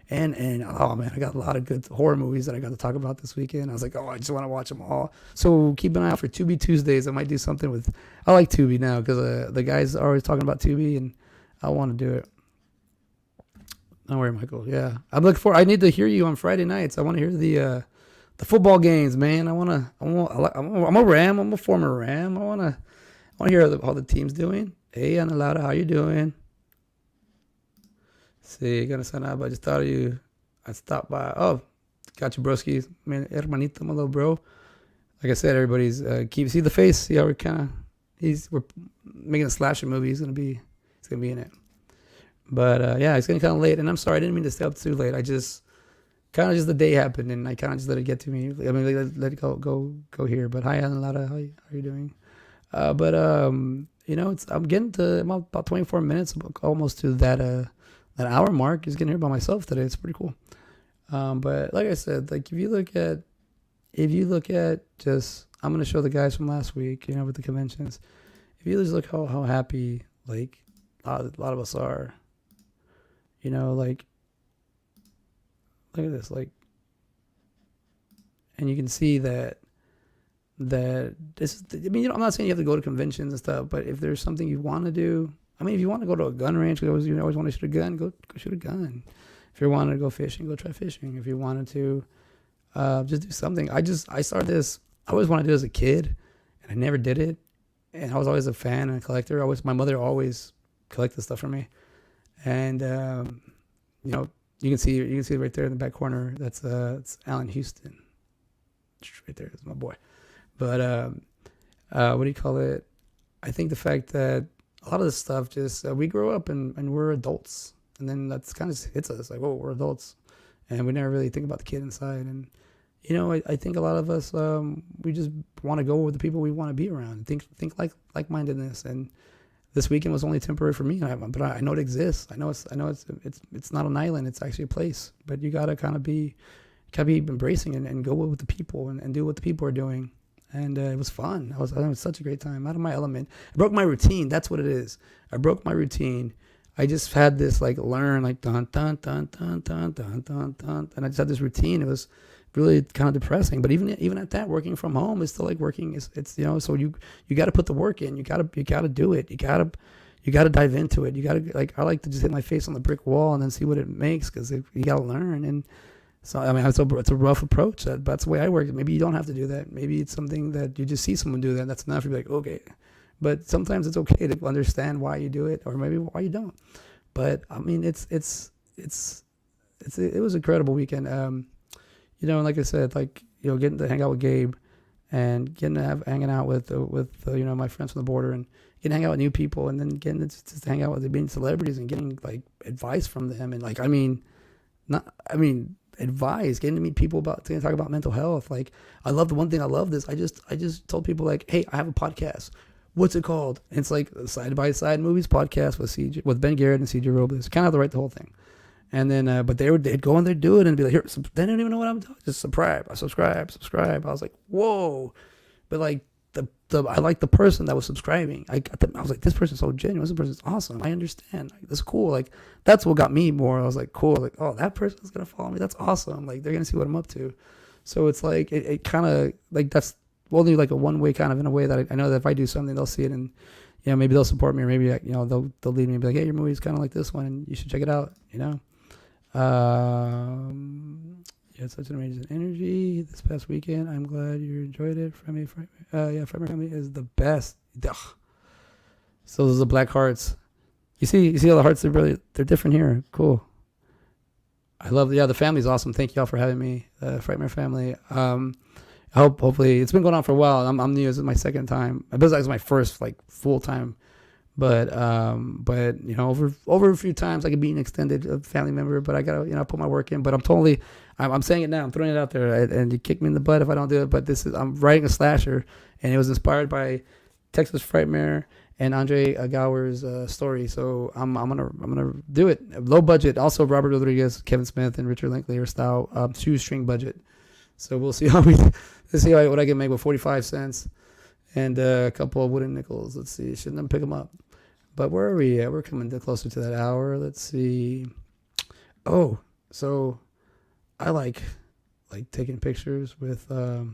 And oh man, I got a lot of good horror movies that I got to talk about this weekend. I was like, oh, I just want to watch them all. So keep an eye out for Tubi Tuesdays. I might do something with. I like Tubi now because the guys are always talking about Tubi, and I want to do it. Don't worry, Michael. Yeah, I'm looking for. I need to hear you on Friday nights. I want to hear the football games, man. I'm a Ram. I'm a former Ram. I want to hear how the team's doing. Hey, Analada, how you doing? See, gonna sign up. I just thought of you. I stopped by. Oh, got you, broski. Man, hermanito, my little bro. Like I said, everybody's see the face. See how we're making a slasher movie. He's gonna be in it. But yeah, it's getting kind of late, and I'm sorry, I didn't mean to stay up too late. I just kind of the day happened, and I kind of just let it get to me. I mean, let it go here. But hi, Analada, how are you doing? I'm getting to about 24 minutes, almost to that hour mark. Is getting here by myself today. It's pretty cool. But like I said, like if you look at just, I'm gonna show the guys from last week, with the conventions. If you just look how happy like a lot of us are, like look at this, like, and you can see that this. I mean, I'm not saying you have to go to conventions and stuff, but if there's something you want to do, I mean, if you want to go to a gun range, you always want to shoot a gun, go shoot a gun. If you wanted to go fishing, go try fishing. If you wanted to just do something. I started this, I always wanted to do it as a kid, and I never did it. And I was always a fan and a collector. My mother always collected stuff for me. And, you can see it right there in the back corner. That's it's Alan Houston. Right there is my boy. But what do you call it? I think the fact that a lot of this stuff just we grow up and we're adults, and then that's kind of hits us like, oh, we're adults, and we never really think about the kid inside. And I think a lot of us we just want to go with the people we want to be around. Think like-mindedness. And this weekend was only temporary for me, but I know it exists. I know it's not an island. It's actually a place. But you gotta kind of be embracing and go with the people and do what the people are doing. And it was fun. I was such a great time. Out of my element. I broke my routine. That's what it is. I broke my routine. I just had this learn dun dun dun dun dun dun dun dun, and I just had this routine. It was really kind of depressing. But even at that, working from home is still like working. It's so you got to put the work in. You got to do it. You got to dive into it. You got to I like to just hit my face on the brick wall and then see what it makes, because you got to learn. And so, I mean, it's a rough approach. That's the way I work. Maybe you don't have to do that. Maybe it's something that you just see someone do that, and that's enough. You're like, okay. But sometimes it's okay to understand why you do it, or maybe why you don't. But I mean, it was an incredible weekend. Like I said, getting to hang out with Gabe, and hanging out with my friends from the border, and getting to hang out with new people, and then getting to just hang out with being celebrities and getting advice from them, and advice, getting to meet people to talk about mental health. I love the one thing I love is I just told people hey, I have a podcast. What's it called? And it's like Side by Side Movies podcast with Ben Garrett and CJ Robles. Kind of to write the whole thing. And then, but they'd go and they'd do it and be like, here, they don't even know what I'm talking. Just subscribe. I was like, whoa. But I like the person that was subscribing. I was like, this person's so genuine. This person's awesome. I understand. That's cool. That's what got me more. I was like, cool. Oh, that person's gonna follow me. That's awesome. They're gonna see what I'm up to. So it's it kind of that's only a one-way kind of, in a way that I know that if I do something, they'll see it, and maybe they'll support me, or maybe they'll lead me and be like, hey, your movie's kind of like this one, and you should check it out. It's such an amazing energy this past weekend. I'm glad you enjoyed it. Frame Family is the best. Ugh. So those are the black hearts. You see all the hearts, they're different here. Cool. I love the family's awesome. Thank y'all for having me. Frightmare Family. Hopefully it's been going on for a while. I'm new. This is my second time. It was my first full time. But over a few times I could be an extended family member, but I gotta put my work in. But I'm saying it now. I'm throwing it out there, and you kick me in the butt if I don't do it. But I'm writing a slasher, and it was inspired by Texas Frightmare and Andre Gower's story. So I'm gonna do it. Low budget. Also Robert Rodriguez, Kevin Smith, and Richard Linklater style shoestring budget. So we'll see what I can make with 45 cents. And a couple of wooden nickels. Let's see. Shouldn't pick them up. But where are we at? We're coming closer to that hour. Let's see. Oh, So I like taking pictures with my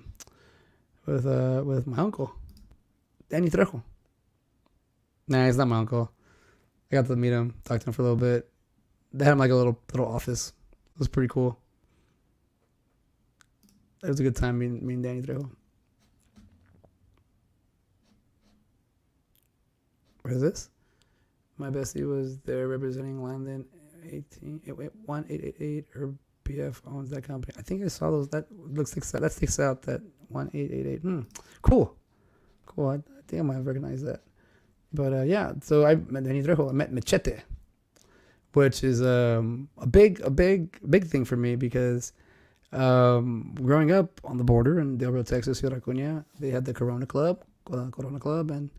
uncle, Danny Trejo. Nah, he's not my uncle. I got to meet him, talk to him for a little bit. They had him like a little office. It was pretty cool. It was a good time meeting Danny Trejo. What is this? My bestie was there representing Landon 1888 or BF owns that company. I think I saw those. That sticks out. That 1888. Cool. I think I might have recognized that. But yeah, so I met Danny Trejo. I met Machete, which is a big thing for me because growing up on the border in Del Rio, Texas, Ciudad Acuña, they had the Corona Club, and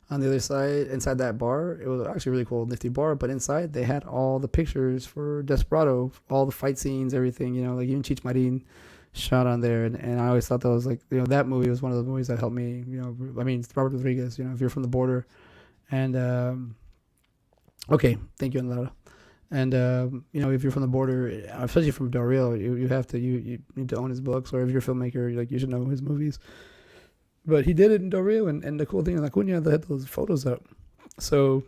on the other side, inside that bar, it was actually a really cool, nifty bar. But inside, they had all the pictures for Desperado, all the fight scenes, everything. Like even Cheech Marin shot on there, and I always thought that was like, that movie was one of the movies that helped me. I mean, it's Robert Rodriguez. If you're from the border, and okay, thank you, Anlara. And if you're from the border, especially from Del Rio, you have to you need to own his books, or if you're a filmmaker, you should know his movies. But he did it in Del Rio, and the cool thing in Acuña, they had those photos up. So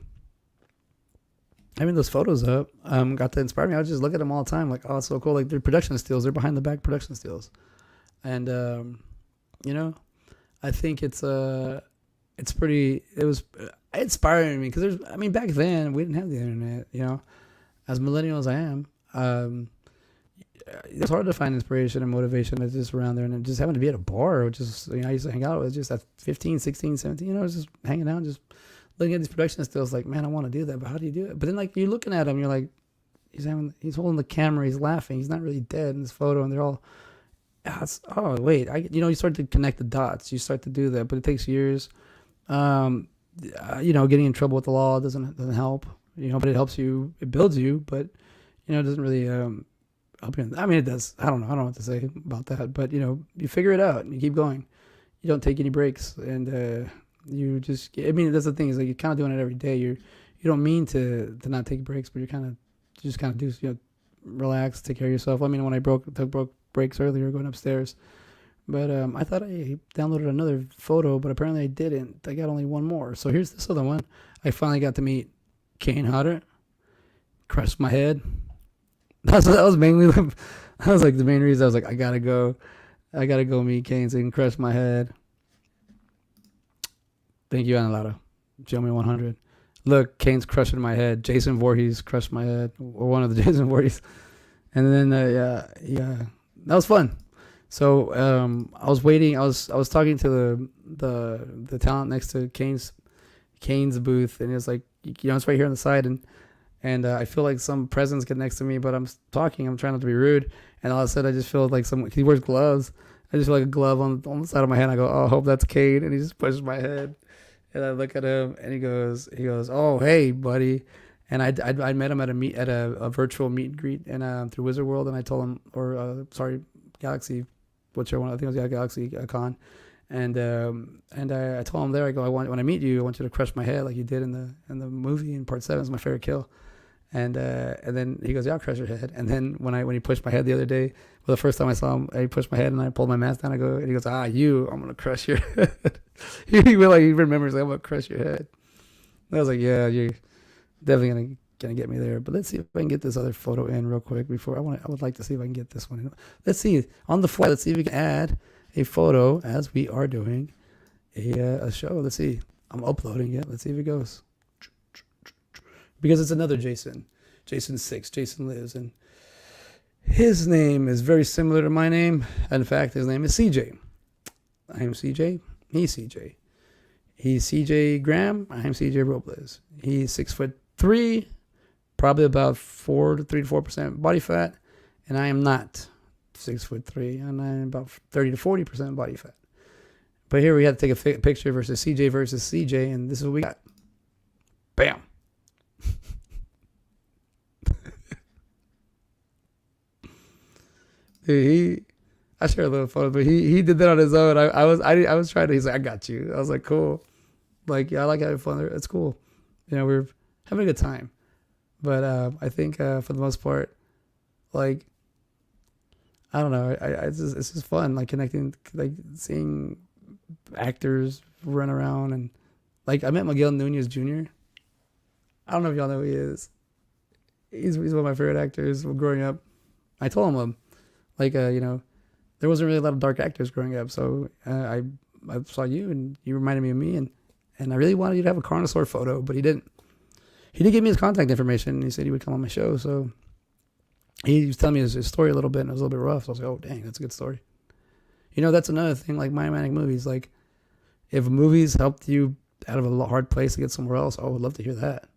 having those photos up got to inspire me. I would just look at them all the time, like, oh, it's so cool. Like, they're production stills. They're behind the back production stills. And, I think it was inspiring me because back then, we didn't have the internet, As millennials I am, it's hard to find inspiration and motivation that's just around there, and just having to be at a bar, which is, I used to hang out with just at 15, 16, 17, just hanging out, just looking at these production stills, like, man, I want to do that, but how do you do it? But then, like, you're looking at him, you're like, he's holding the camera, he's laughing, he's not really dead in this photo, and they're all, you start to connect the dots, you start to do that, but it takes years. Getting in trouble with the law doesn't help, but it helps you, it builds you, but, it doesn't really, it does. I don't know what to say about that, but you figure it out and you keep going. You don't take any breaks, and you just. That's the thing, is like you're kind of doing it every day. You don't mean to not take breaks, but you just kind of do. Relax, take care of yourself. When I took breaks earlier going upstairs, but I thought I downloaded another photo, but apparently I didn't. I got only one more. So here's this other one. I finally got to meet Kane Hodder. Crushed my head. That was mainly the main reason. I was like, I gotta go meet Kane so he can crush my head. Thank you, Analado. Show me 100. Look, Kane's crushing my head. Jason Voorhees crushed my head, or one of the Jason Voorhees. And then that was fun. So I was waiting. I was talking to the talent next to Kane's booth, and it was like, it's right here on the side, and I feel like some presence get next to me, but I'm talking. I'm trying not to be rude. And all of a sudden, I just feel like he wears gloves. I just feel like a glove on the side of my head. I go, oh, I hope that's Cade. And he just pushes my head. And I look at him, and he goes, oh, hey, buddy. And I met him at a virtual meet and greet through Wizard World. And I told him, Galaxy, whichever one, I think it was Galaxy Con. And I told him there, I go, when I meet you, I want you to crush my head like you did in the movie in Part 7. It's my favorite kill. And then he goes, yeah, I'll crush your head. And then when he pushed my head the other day, the first time I saw him, he pushed my head and I pulled my mask down. And he goes, I'm gonna crush your head. he remembers, like, I'm gonna crush your head. And I was like, yeah, you're definitely gonna get me there. But let's see if I can get this other photo in real quick before I would like to see if I can get this one in. Let's see on the fly. Let's see if we can add a photo as we are doing a show. Let's see. I'm uploading it. Let's see if it goes. Because it's another Jason. Jason 6. Jason lives. And his name is very similar to my name. In fact, his name is CJ. I am CJ. He's CJ. He's CJ Graham. I am CJ Robles. He's 6'3", probably about 3 to 4% body fat. And I am not 6'3", and I'm about 30 to 40% body fat. But here we had to take a picture versus CJ, and this is what we got. Bam. Dude, I shared a little photo, but he did that on his own. I was trying to. He's like, I got you. I was like, cool. Like, yeah, I like having fun there. It's cool. We're having a good time. But I think for the most part, like, I don't know. It's just fun, like connecting, like seeing actors run around and like I met Miguel Nunez Jr. I don't know if y'all know who he is. He's one of my favorite actors growing up. I told him like there wasn't really a lot of dark actors growing up, so I saw you and you reminded me of me and I really wanted you to have a Carnosaur photo, but he didn't. He did give me his contact information and he said he would come on my show, so he was telling me his story a little bit and it was a little bit rough. So I was like, oh dang, that's a good story. That's another thing. Like My Manic Movies, like if movies helped you out of a hard place to get somewhere else, I would love to hear that.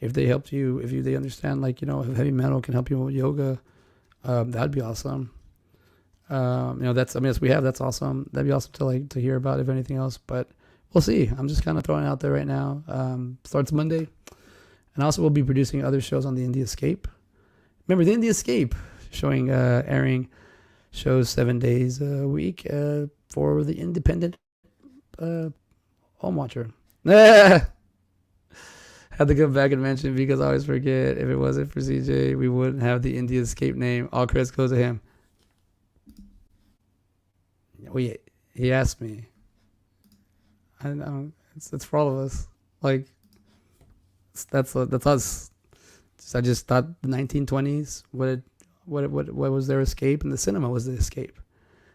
If they helped you, they understand, like, if heavy metal can help you with yoga, that'd be awesome. That's awesome. That'd be awesome to hear about, if anything else, but we'll see. I'm just kind of throwing it out there right now. Starts Monday. And also we'll be producing other shows on the Indie Escape. Remember the Indie Escape airing shows 7 days a week, for the independent, home watcher. Had to come back and mention because I always forget. If it wasn't for CJ, we wouldn't have the Indie Escape name. All credits goes to him. He asked me. I know it's for all of us. Like that's us. I just thought the 1920s. What was their escape, and the cinema was the escape.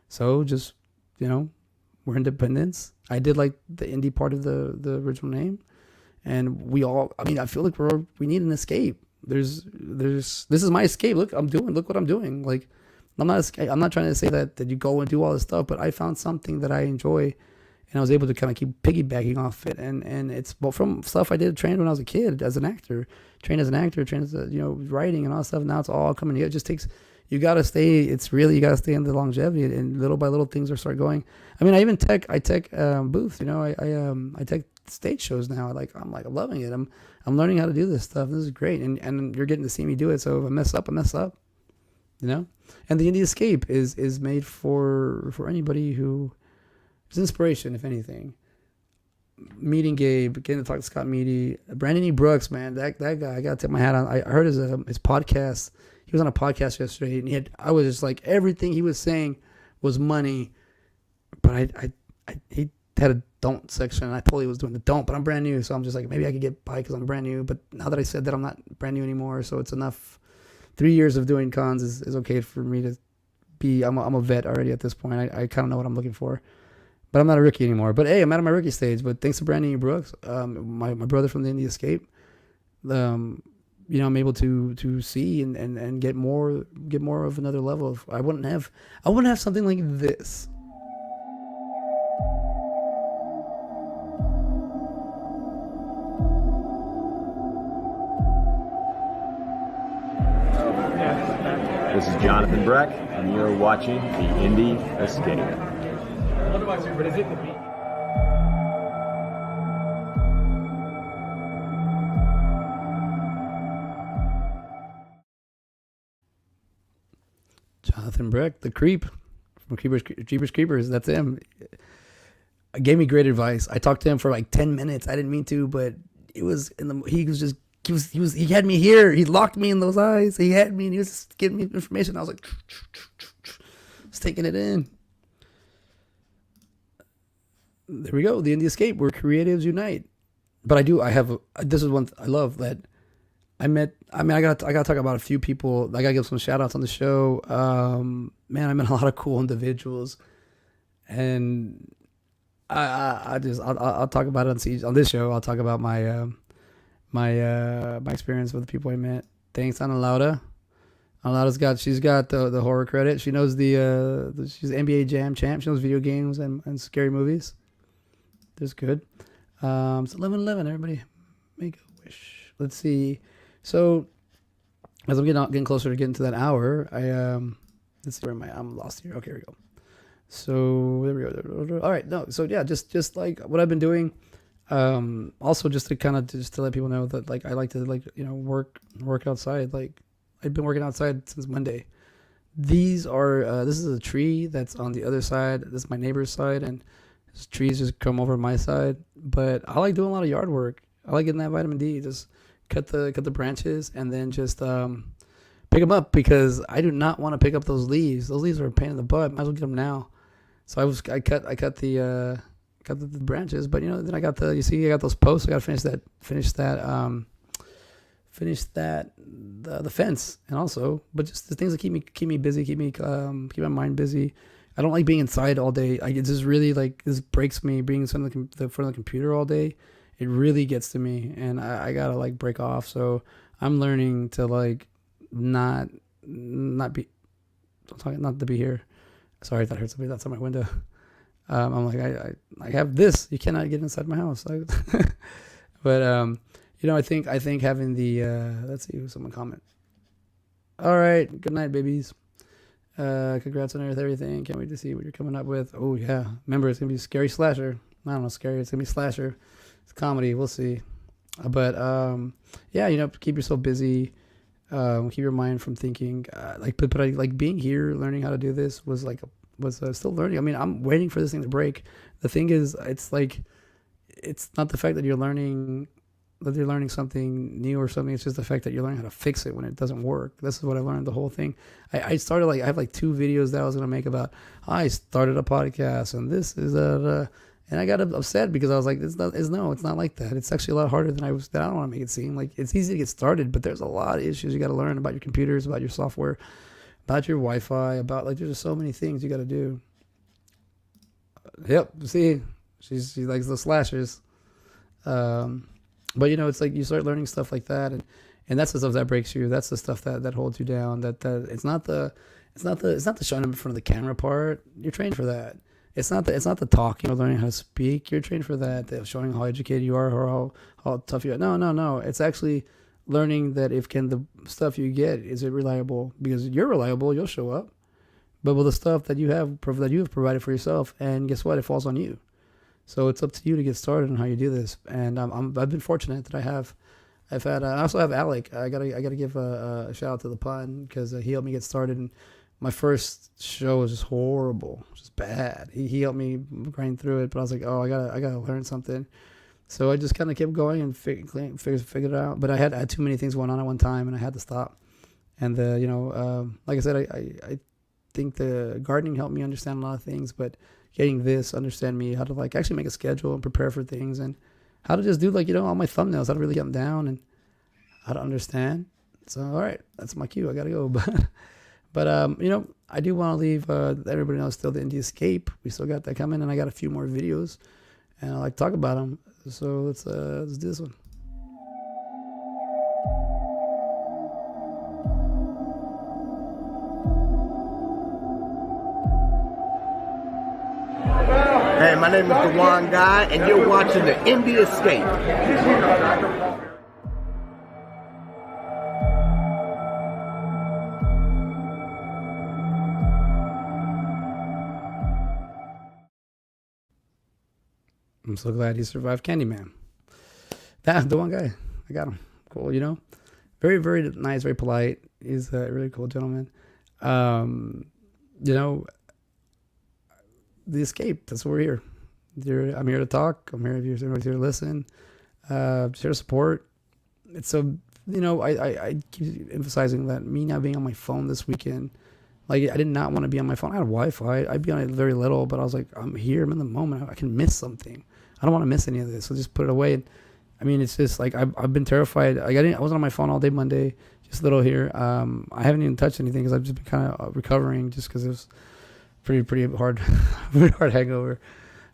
So just we're independents. I did like the indie part of the original name. And I feel like we need an escape. This is my escape. Look what I'm doing. Like, I'm not trying to say that you go and do all this stuff, but I found something that I enjoy and I was able to kind of keep piggybacking off it. And it's from stuff I did trained when I was a kid trained as an actor, trained as writing and all that stuff. Now it's all coming together. It just takes, you got to stay in the longevity, and little by little things are start going. I mean, I tech booth, I tech stage shows now. I'm loving it. I'm learning how to do this stuff. This is great. And you're getting to see me do it. So if I mess up, and the Indie Escape is made for anybody who is inspiration, if anything. Meeting Gabe, getting to talk to Scott Meady, Brandon E. Brooks, man, that guy, I gotta tip my hat on. I heard his podcast. He was on a podcast yesterday, and I was just like, everything he was saying was money, but he had a don't section, and I totally was doing the don't, but I'm brand new, so I'm just like, maybe I could get by because I'm brand new. But now that I said that, I'm not brand new anymore, so it's enough. 3 years of doing cons is okay for me to be. I'm a vet already at this point. I kind of know what I'm looking for, but I'm not a rookie anymore. But hey, I'm out of my rookie stage. But thanks to Brandon E. Brooks, my brother from the Indie Escape, I'm able to see and get more of another level of. I wouldn't have something like this. This is Jonathan Breck, and you're watching the Indie Escape. But is it the beat? Jonathan Breck, the creep from Jeepers Creepers. That's him. Gave me great advice. I talked to him for like 10 minutes. I didn't mean to, but he had me here. He locked me in those eyes. He had me, and he was just giving me information. I was like, just taking it in. There we go. The Indie Escape, where creatives unite. But this is one I love that I gotta talk about a few people. I gotta give some shout outs on the show. Man, I met a lot of cool individuals, and I'll talk about it on this show. I'll talk about my experience with the people I met. Thanks, Ana Laura. She's got the horror credit. She knows she's NBA Jam champ. She knows video games and scary movies. That's good. It's 11:11. Everybody, make a wish. Let's see. So as I'm getting closer to getting to that hour, let's see, where am I? I'm lost here. Okay, here we go. So there we go. All right, no. So yeah, just like what I've been doing. Also just to let people know that I like to work outside. I've been working outside since Monday. This is a tree that's on the other side. This is my neighbor's side, and this trees just come over my side. But I like doing a lot of yard work. I like getting that vitamin D. Just cut the branches and then just pick them up because I do not want to pick up those leaves. Those leaves are a pain in the butt. Might as well get them now. So I cut the branches, but then I got I got those posts. I got to finish the fence, and also, but just the things that keep me busy, keep my mind busy. I don't like being inside all day. It's just really this breaks me, being in front of the computer all day. It really gets to me, and I gotta break off. So I'm learning to not to be here. Sorry, I thought I heard somebody outside my window. I'm I have this. You cannot get inside my house. But I think having the let's see who someone comment. All right, good night, babies. Congrats on everything. Can't wait to see what you're coming up with. Oh yeah, remember it's gonna be scary slasher. I don't know, scary. It's gonna be slasher. It's comedy. We'll see. But yeah, keep yourself busy. Keep your mind from thinking. But I being here, learning how to do this was still learning. I mean, I'm waiting for this thing to break. The thing is, it's not the fact that you're learning something new or something. It's just the fact that you're learning how to fix it when it doesn't work. This is what I learned the whole thing. I started I have 2 videos that I was going to make about, I started a podcast and this is and I got upset because I was like, it's not like that. It's actually a lot harder than I don't want to make it seem. It's easy to get started, but there's a lot of issues you got to learn about your computers, about your software, about your Wi-Fi, about there's just so many things you got to do. Yep. See, she likes the slashers. But it's you start learning stuff like that, and that's the stuff that breaks you. That's the stuff that holds you down. That it's not the showing up in front of the camera part. You're trained for that. It's not the talking or learning how to speak. You're trained for that. The showing how educated you are or how tough you are. No. It's actually learning that the stuff you get, is it reliable? Because you're reliable, you'll show up. But with the stuff that you have provided for yourself, and guess what? It falls on you. So it's up to you to get started on how you do this. And I've been fortunate that I also have Alec. I gotta give a shout out to the pun because he helped me get started. And my first show was just horrible, just bad. He helped me grind through it, but I was like, oh, I gotta learn something. So I just kind of kept going and figured it out. But I had too many things going on at one time, and I had to stop. And like I said, I think the gardening helped me understand a lot of things, but getting this, understand me, how to actually make a schedule and prepare for things, and how to just do all my thumbnails, how to really get them down and how to understand. So, all right, that's my cue. I got to go. But I do want to leave everybody knows still the Indie Escape. We still got that coming, and I got a few more videos, and I like to talk about them. So let's do this one. Hey, my name is the One Guy, and you're watching the Indie Escape. I'm so glad he survived Candyman. The One Guy. I got him. Cool, Very, very nice, very polite. He's a really cool gentleman. The Escape. That's what we're here. I'm here to talk. I'm here if you're here to listen. Here to support. It's I keep emphasizing that me not being on my phone this weekend. I did not want to be on my phone. I had Wi-Fi. I'd be on it very little, but I was like, I'm here. I'm in the moment. I can miss something. I don't want to miss any of this. So just put it away. And, it's just I've been terrified. I wasn't on my phone all day Monday. Just a little here. I haven't even touched anything because I've just been kind of recovering just because it was pretty hard, pretty hard hangover,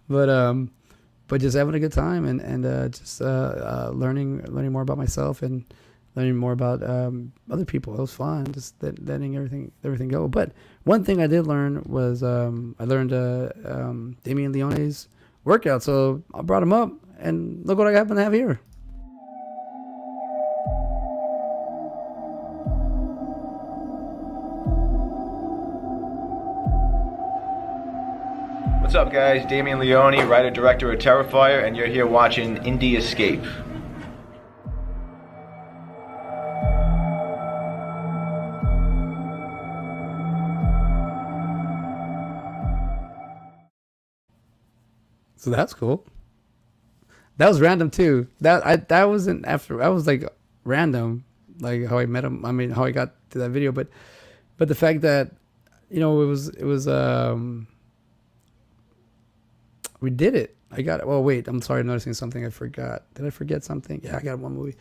but just having a good time and just learning more about myself and learning more about other people. It was fun, just letting everything go. But one thing I did learn was I learned Damian Leone's workout, so I brought him up, and look what I happen to have here. What's up, guys? Damian Leone, writer-director of Terrifier, and you're here watching Indie Escape. So that's cool. That was random too. That wasn't after. I was random. like how I met him. I mean, how I got to that video, but the fact that, you know, it was we did it. I got it. Well, wait, I'm sorry, I'm noticing something I forgot. Did I forget something? Yeah, I got one movie.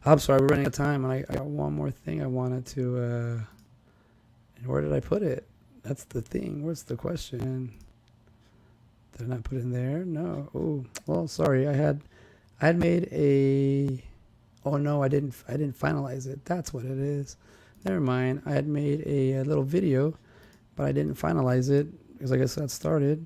I'm sorry, we're running out of time, and I got one more thing I wanted to, and where did I put it? That's the thing. Where's the question? Did I not put it in there? No. Oh, well, sorry. I had made a, oh no, I didn't finalize it. That's what it is. Never mind. I had made a little video, but I didn't finalize it because I guess that started.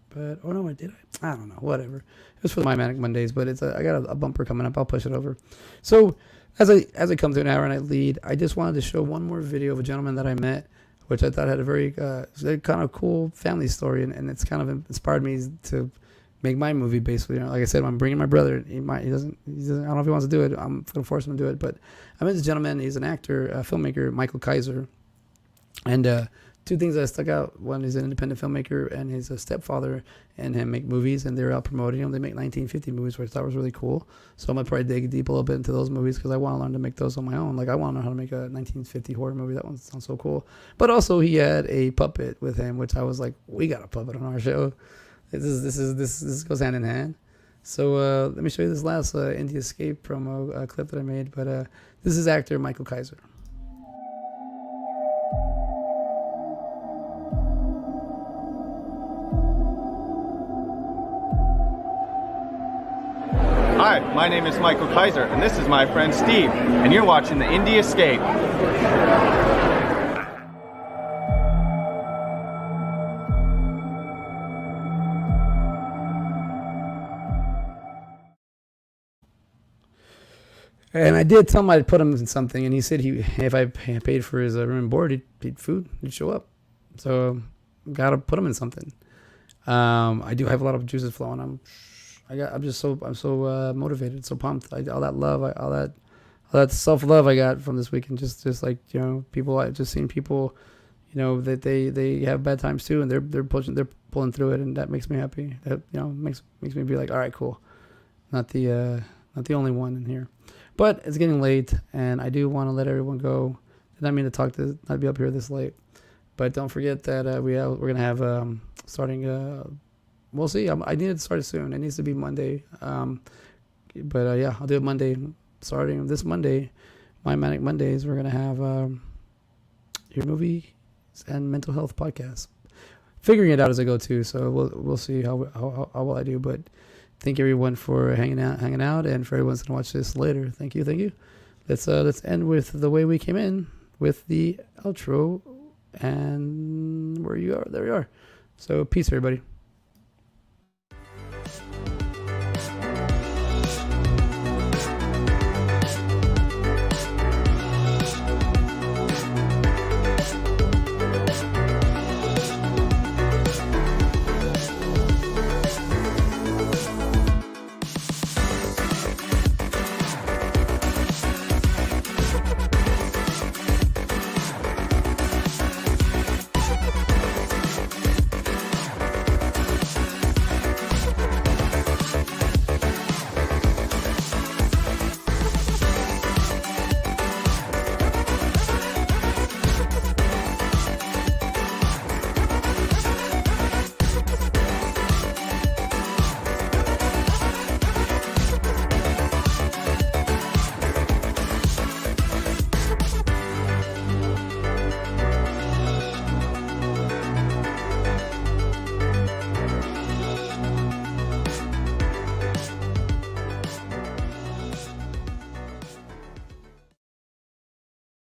But, oh no, I did. I don't know. Whatever. It was for My Manic Mondayz, but it's I got a bumper coming up. I'll push it over. So as I come to an hour and I lead, I just wanted to show one more video of a gentleman that I met, which I thought had a very kind of cool family story, and it's kind of inspired me to make my movie. Basically, you know, like I said, I'm bringing my brother. He doesn't. I don't know if he wants to do it. I'm gonna force him to do it. But I met this gentleman. He's an actor, filmmaker, Michael Kaiser, and two things that stuck out. One, he's an independent filmmaker, and his stepfather and him make movies, and they're out promoting them. They make 1950 movies, which I thought was really cool. So I'm gonna probably dig deep a little bit into those movies because I want to learn to make those on my own. Like I want to know how to make a 1950 horror movie. That one sounds so cool. But also he had a puppet with him, which I was like, we got a puppet on our show. This goes hand in hand. So let me show you this last Indie Escape promo clip that I made. But this is actor Michael Kaiser. Hi, my name is Michael Kaiser, and this is my friend Steve, and you're watching the Indie Escape. And I did tell him I'd put him in something, and he said if I paid for his room and board, he'd food, he'd show up. So gotta put him in something. I do have a lot of juices flowing. I'm so motivated, so pumped. All that love, all that self-love I got from this weekend. Just like, you know, people. I just seen people, you know, that they have bad times too, and they're pulling through it, and that makes me happy. That, you know, makes me be like, all right, cool. Not the only one in here, but it's getting late, and I do want to let everyone go. Did not mean to not be up here this late, but don't forget that we're gonna have starting. We'll see. I need to start it soon. It needs to be Monday. But yeah, I'll do it Monday. Starting this Monday, My Manic Mondayz, we're going to have your movie and mental health podcast. Figuring it out as I go too. So we'll see how well I do. But thank everyone for hanging out, and for everyone's going to watch this later. Thank you. Let's end with the way we came in with the outro, and where you are. There we are. So peace, everybody.